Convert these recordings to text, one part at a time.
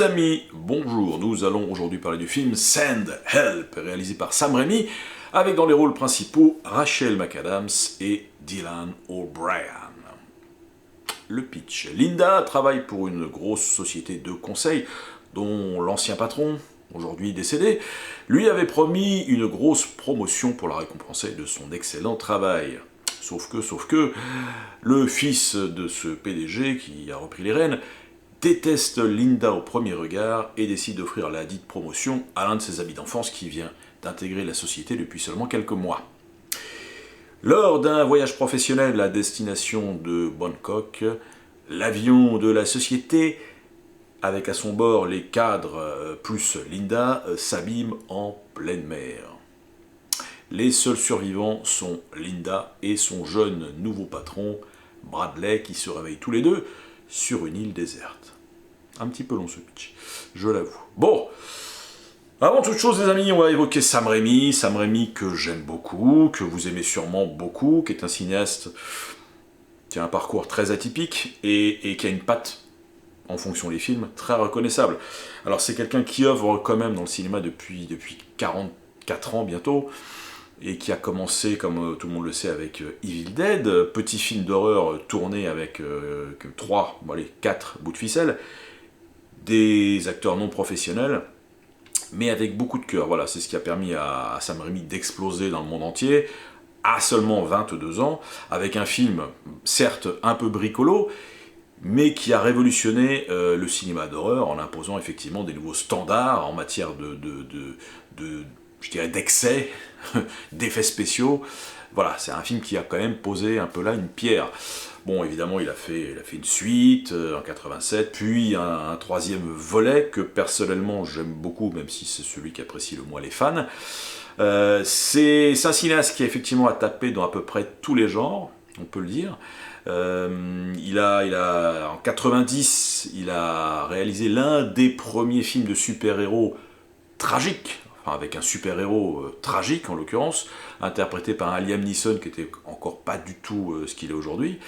amis, bonjour, nous allons aujourd'hui parler du film Send Help, réalisé par Sam Raimi, avec dans les rôles principaux Rachel McAdams et Dylan O'Brien. Le pitch. Linda travaille pour une grosse société de conseil dont l'ancien patron, aujourd'hui décédé, lui avait promis une grosse promotion pour la récompenser de son excellent travail. Sauf que, le fils de ce PDG qui a repris les rênes déteste Linda au premier regard et décide d'offrir la dite promotion à l'un de ses amis d'enfance qui vient d'intégrer la société depuis seulement quelques mois. Lors d'un voyage professionnel à destination de Bangkok, l'avion de la société, avec à son bord les cadres plus Linda, s'abîme en pleine mer. Les seuls survivants sont Linda et son jeune nouveau patron, Bradley, qui se réveillent tous les deux sur une île déserte. Un petit peu long ce pitch, je l'avoue. Bon, avant toute chose les amis, on va évoquer Sam Raimi que j'aime beaucoup, que vous aimez sûrement beaucoup, qui est un cinéaste qui a un parcours très atypique et qui a une patte, en fonction des films, très reconnaissable. Alors c'est quelqu'un qui œuvre quand même dans le cinéma depuis 44 ans bientôt, et qui a commencé, comme tout le monde le sait, avec Evil Dead, petit film d'horreur tourné avec 4 bouts de ficelle, des acteurs non professionnels, mais avec beaucoup de cœur. Voilà, c'est ce qui a permis à Sam Raimi d'exploser dans le monde entier, à seulement 22 ans, avec un film, certes un peu bricolo, mais qui a révolutionné le cinéma d'horreur en imposant effectivement des nouveaux standards en matière je dirais d'excès, d'effets spéciaux. Voilà, c'est un film qui a quand même posé un peu là une pierre. Bon, évidemment, il a fait une suite en 87, puis un troisième volet que personnellement j'aime beaucoup, même si c'est celui qu'apprécient le moins les fans. C'est un cinéaste qui effectivement a tapé dans à peu près tous les genres, on peut le dire. En 90, il a réalisé l'un des premiers films de super-héros tragiques, avec un super-héros tragique en l'occurrence, interprété par un Liam Neeson qui était encore pas du tout ce qu'il est aujourd'hui,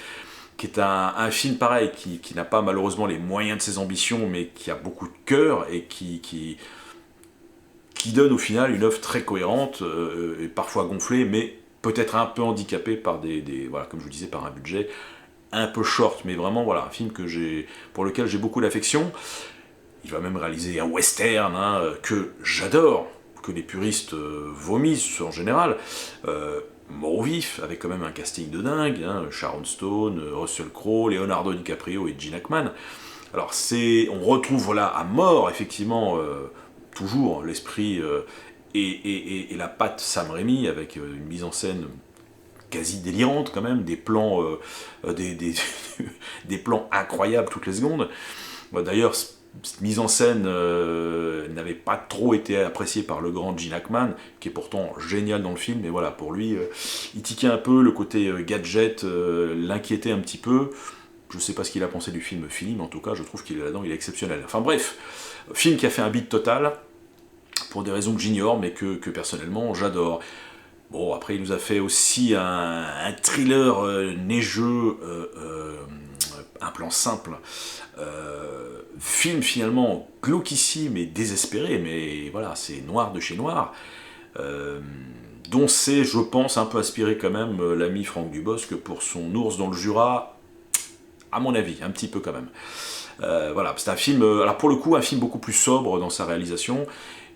qui est un film pareil, qui n'a pas malheureusement les moyens de ses ambitions, mais qui a beaucoup de cœur et qui donne au final une œuvre très cohérente, et parfois gonflée, mais peut-être un peu handicapée par voilà, comme je vous disais, par un budget un peu short, mais vraiment voilà, un film pour lequel j'ai beaucoup d'affection. Il va même réaliser un western que j'adore, que les puristes vomissent en général, mort au vif, avec quand même un casting de dingue, Sharon Stone, Russell Crowe, Leonardo DiCaprio et Gene Hackman. Alors on retrouve voilà, à mort effectivement toujours l'esprit et la patte Sam Raimi, avec une mise en scène quasi délirante quand même, des plans des plans incroyables toutes les secondes. D'ailleurs, cette mise en scène n'avait pas trop été appréciée par le grand Gene Hackman, qui est pourtant génial dans le film, mais voilà, pour lui, il tiquait un peu, le côté gadget l'inquiétait un petit peu. Je sais pas ce qu'il a pensé du film fini, mais en tout cas, je trouve qu'il est là-dedans, il est exceptionnel. Enfin bref, film qui a fait un beat total, pour des raisons que j'ignore, mais que personnellement, j'adore. Bon, après, il nous a fait aussi un thriller neigeux, un plan simple, film finalement glauquissime et désespéré, mais voilà, c'est noir de chez noir, dont c'est, je pense, un peu inspiré quand même l'ami Franck Dubosc pour son Ours dans le Jura, à mon avis, un petit peu quand même. Voilà, c'est un film, alors pour le coup, un film beaucoup plus sobre dans sa réalisation,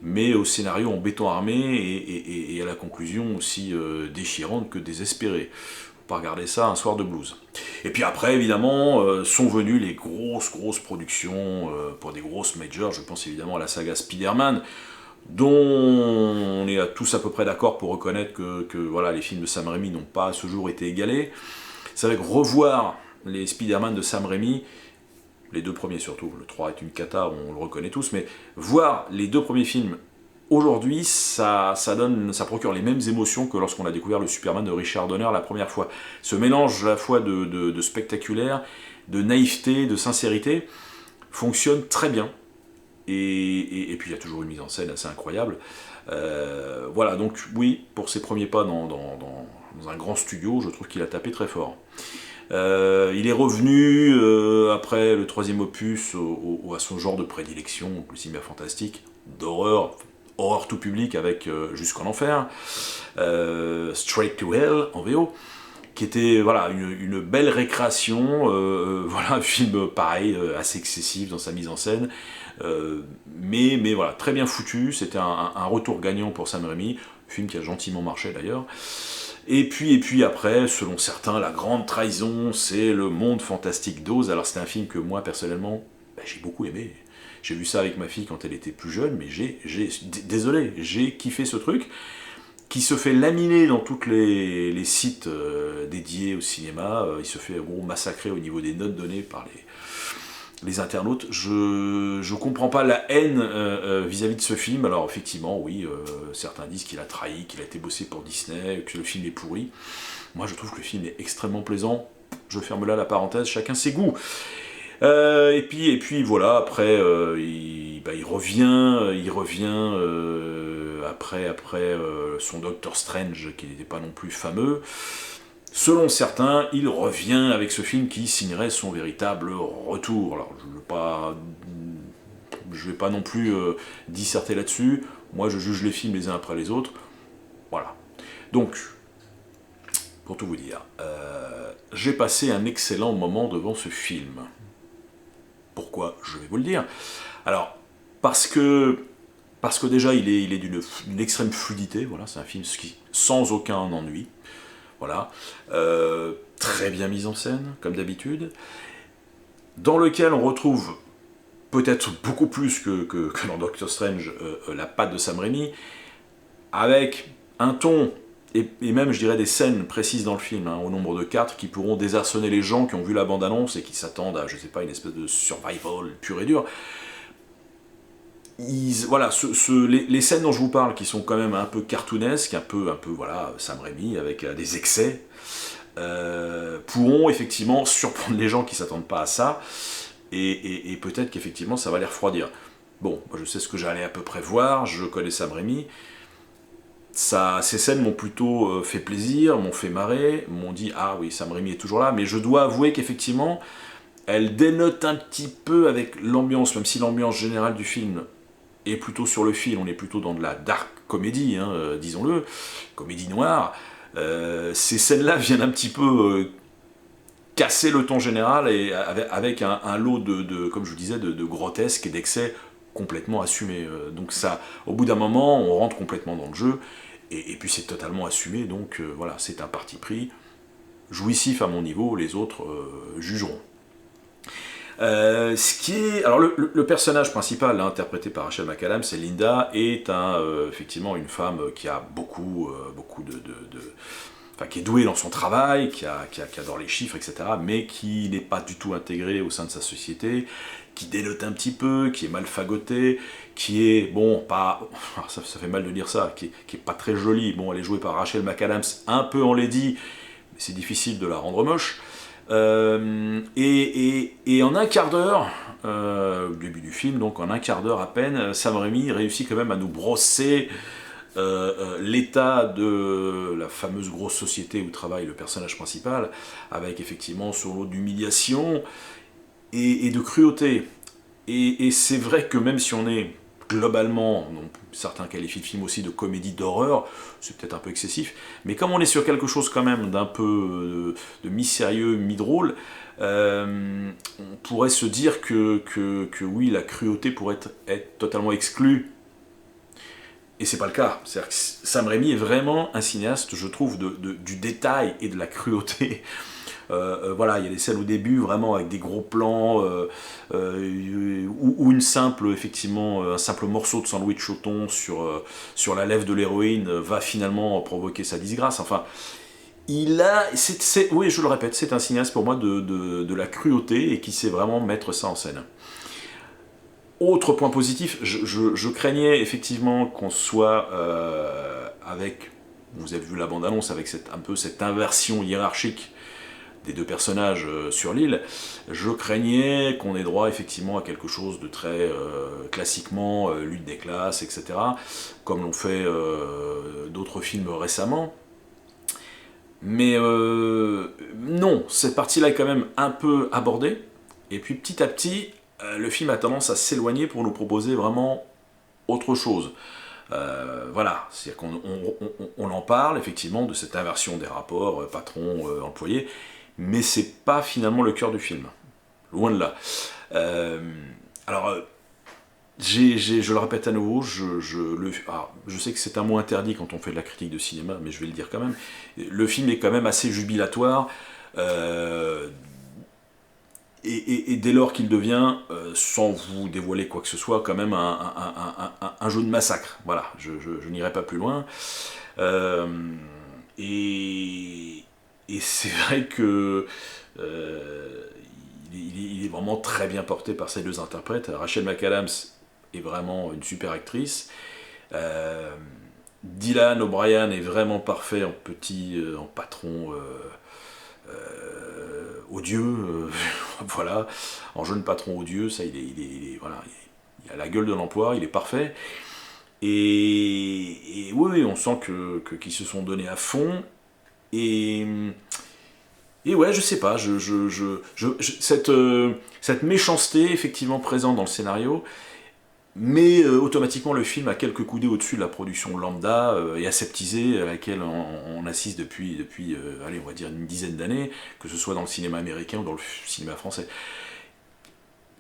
mais au scénario en béton armé et à la conclusion aussi déchirante que désespérée. Faut pas regarder ça un soir de blues. Et puis après, évidemment, sont venues les grosses productions pour des grosses majors. Je pense évidemment à la saga Spider-Man, dont on est tous à peu près d'accord pour reconnaître que voilà, les films de Sam Raimi n'ont pas à ce jour été égalés. C'est vrai que revoir les Spider-Man de Sam Raimi, les deux premiers surtout, le 3 est une cata, on le reconnaît tous, mais voir les deux premiers films aujourd'hui, ça procure les mêmes émotions que lorsqu'on a découvert le Superman de Richard Donner la première fois. Ce mélange à la fois de spectaculaire, de naïveté, de sincérité, fonctionne très bien. Et puis il y a toujours une mise en scène assez incroyable. Voilà, donc oui, pour ses premiers pas dans un grand studio, je trouve qu'il a tapé très fort. Il est revenu après le troisième opus à son genre de prédilection, donc le cinéma fantastique, d'horreur, horreur tout public avec Jusqu'en Enfer, Straight to Hell en VO, qui était voilà, une belle récréation, voilà, un film pareil, assez excessif dans sa mise en scène, mais voilà, très bien foutu, c'était un retour gagnant pour Sam Raimi, film qui a gentiment marché d'ailleurs. Et puis après, selon certains, la grande trahison, c'est le monde fantastique d'Oz. Alors c'était un film que moi personnellement, j'ai beaucoup aimé. J'ai vu ça avec ma fille quand elle était plus jeune, mais désolé, j'ai kiffé ce truc qui se fait laminer dans tous les sites dédiés au cinéma. Il se fait gros massacrer au niveau des notes données par les internautes. Je comprends pas la haine vis-à-vis de ce film. Alors effectivement, oui, certains disent qu'il a trahi, qu'il a été bossé pour Disney, que le film est pourri. Moi, je trouve que le film est extrêmement plaisant. Je ferme là la parenthèse, chacun ses goûts. Et puis voilà, après, il revient après son Doctor Strange, qui n'était pas non plus fameux. Selon certains, il revient avec ce film qui signerait son véritable retour. Alors, je ne vais pas non plus disserter là-dessus. Moi, je juge les films les uns après les autres. Voilà. Donc, pour tout vous dire, j'ai passé un excellent moment devant ce film. Pourquoi? Je vais vous le dire. Alors, parce que déjà, il est d'une extrême fluidité. Voilà, c'est un film sans aucun ennui. Voilà, très bien mis en scène, comme d'habitude, dans lequel on retrouve peut-être beaucoup plus que dans Doctor Strange la patte de Sam Raimi, avec un ton, et même je dirais des scènes précises dans le film, au nombre de 4, qui pourront désarçonner les gens qui ont vu la bande-annonce et qui s'attendent à, je sais pas, une espèce de survival pur et dur. Voilà, les scènes dont je vous parle, qui sont quand même un peu cartoonesques, un peu voilà, Sam Raimi, avec des excès, pourront effectivement surprendre les gens qui s'attendent pas à ça, et peut-être qu'effectivement ça va les refroidir. Bon, moi je sais ce que j'allais à peu près voir, je connais Sam Raimi, ces scènes m'ont plutôt fait plaisir, m'ont fait marrer, m'ont dit « Ah oui, Sam Raimi est toujours là », mais je dois avouer qu'effectivement, elle dénote un petit peu avec l'ambiance, même si l'ambiance générale du film est plutôt sur le fil, on est plutôt dans de la dark comédie, disons-le, comédie noire. Ces scènes-là viennent un petit peu casser le ton général et avec un lot comme je vous disais, de grotesque et d'excès complètement assumé. Donc ça, au bout d'un moment, on rentre complètement dans le jeu et puis c'est totalement assumé. Donc voilà, c'est un parti pris jouissif à mon niveau. Les autres jugeront. Alors le personnage principal, interprété par Rachel McAdams, c'est Linda, est effectivement une femme qui a beaucoup enfin, qui est douée dans son travail, qui adore les chiffres, etc., mais qui n'est pas du tout intégrée au sein de sa société, qui dénote un petit peu, qui est mal fagotée, qui est, bon, pas... Ça fait mal de dire ça, qui est pas très jolie. Bon, elle est jouée par Rachel McAdams, un peu en lady, mais c'est difficile de la rendre moche. Et en un quart d'heure, au début du film, donc en un quart d'heure à peine, Sam Raimi réussit quand même à nous brosser l'état de la fameuse grosse société où travaille le personnage principal, avec effectivement son lot d'humiliation et de cruauté. Et c'est vrai que même si on est globalement, donc certains qualifient le film aussi de comédie d'horreur, c'est peut-être un peu excessif, mais comme on est sur quelque chose quand même d'un peu de mi-sérieux, mi-drôle, on pourrait se dire que oui, la cruauté pourrait être totalement exclue. Et c'est pas le cas. C'est-à-dire que Sam Raimi est vraiment un cinéaste, je trouve, du détail et de la cruauté. Voilà, il y a des scènes au début vraiment avec des gros plans où un simple morceau de sandwich au thon sur la lèvre de l'héroïne va finalement provoquer sa disgrâce. Enfin, oui, je le répète, c'est un cinéaste pour moi de la cruauté et qui sait vraiment mettre ça en scène. Autre point positif, je craignais effectivement qu'on soit avec, vous avez vu la bande-annonce, avec un peu cette inversion hiérarchique des deux personnages sur l'île, je craignais qu'on ait droit effectivement à quelque chose de très classiquement lutte des classes, etc., comme l'ont fait d'autres films récemment. Mais non, cette partie-là est quand même un peu abordée. Et puis petit à petit, le film a tendance à s'éloigner pour nous proposer vraiment autre chose. Voilà, c'est-à-dire qu'on en parle effectivement de cette inversion des rapports patron-employé, mais c'est pas finalement le cœur du film. Loin de là. Euh, alors, je le répète à nouveau, je sais que c'est un mot interdit quand on fait de la critique de cinéma, mais je vais le dire quand même. Le film est quand même assez jubilatoire, euh, et dès lors qu'il devient, sans vous dévoiler quoi que ce soit, quand même un jeu de massacre. Voilà, je n'irai pas plus loin. Euh, et et c'est vrai que il est vraiment très bien porté par ces deux interprètes. Rachel McAdams est vraiment une super actrice. Euh, Dylan O'Brien est vraiment parfait en petit, en patron odieux, voilà, en jeune patron odieux, ça voilà, il a la gueule de l'emploi, il est parfait. Et oui, on sent qu'ils se sont donnés à fond. Et, et ouais, je sais pas, cette méchanceté effectivement présente dans le scénario, mais automatiquement le film a quelques coudées au-dessus de la production lambda et aseptisée à laquelle on assiste depuis allez, on va dire une dizaine d'années, que ce soit dans le cinéma américain ou dans le cinéma français.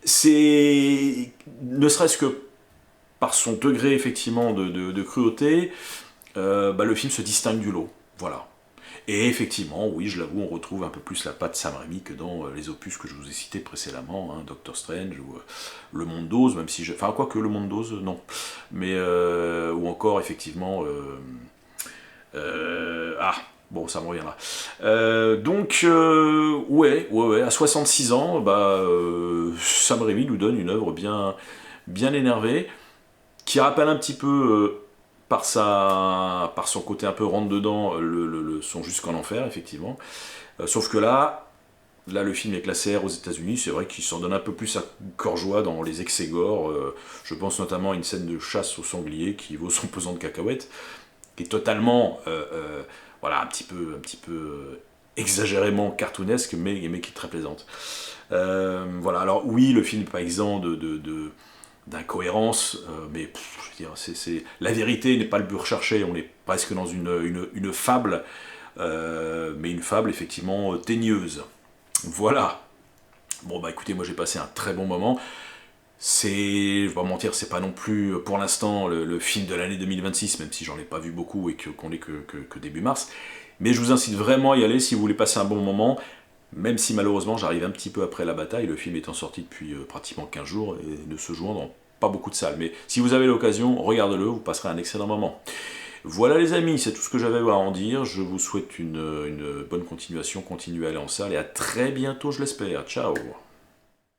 C'est ne serait-ce que par son degré effectivement de cruauté, le film se distingue du lot. Voilà. Et effectivement, oui, je l'avoue, on retrouve un peu plus la patte Sam Raimi que dans les opus que je vous ai cités précédemment, hein, Doctor Strange ou Le Monde d'Oz, même si je... Enfin, quoi que Le Monde d'Oz, non. Mais... ou encore, effectivement... bon, ça me reviendra. Ouais, à 66 ans, Sam Raimi nous donne une œuvre bien énervée, qui rappelle un petit peu par son côté un peu rentre-dedans son Jusqu'en Enfer, effectivement. Sauf que là, le film est classé R aux États-Unis, c'est vrai qu'il s'en donne un peu plus à cœur joie dans les excès gore. Je pense notamment à une scène de chasse au sanglier qui vaut son pesant de cacahuètes, qui est totalement, voilà, un petit peu exagérément cartoonesque, mais qui est très plaisante. Voilà, alors oui, le film n'est pas exempt d'incohérence, mais je veux dire, la vérité n'est pas le but recherché, on est presque dans une fable, mais une fable effectivement teigneuse. Voilà. Bon bah écoutez, moi j'ai passé un très bon moment. Je vais pas mentir, c'est pas non plus pour l'instant le film de l'année 2026, même si j'en ai pas vu beaucoup et qu'on est que début mars. Mais je vous incite vraiment à y aller si vous voulez passer un bon moment, même si malheureusement j'arrive un petit peu après la bataille, le film étant sorti depuis pratiquement 15 jours et ne se jouant dans pas beaucoup de salles. Mais si vous avez l'occasion, regardez-le, vous passerez un excellent moment. Voilà les amis, c'est tout ce que j'avais à en dire. Je vous souhaite une bonne continuation, continuez à aller en salle et à très bientôt je l'espère. Ciao.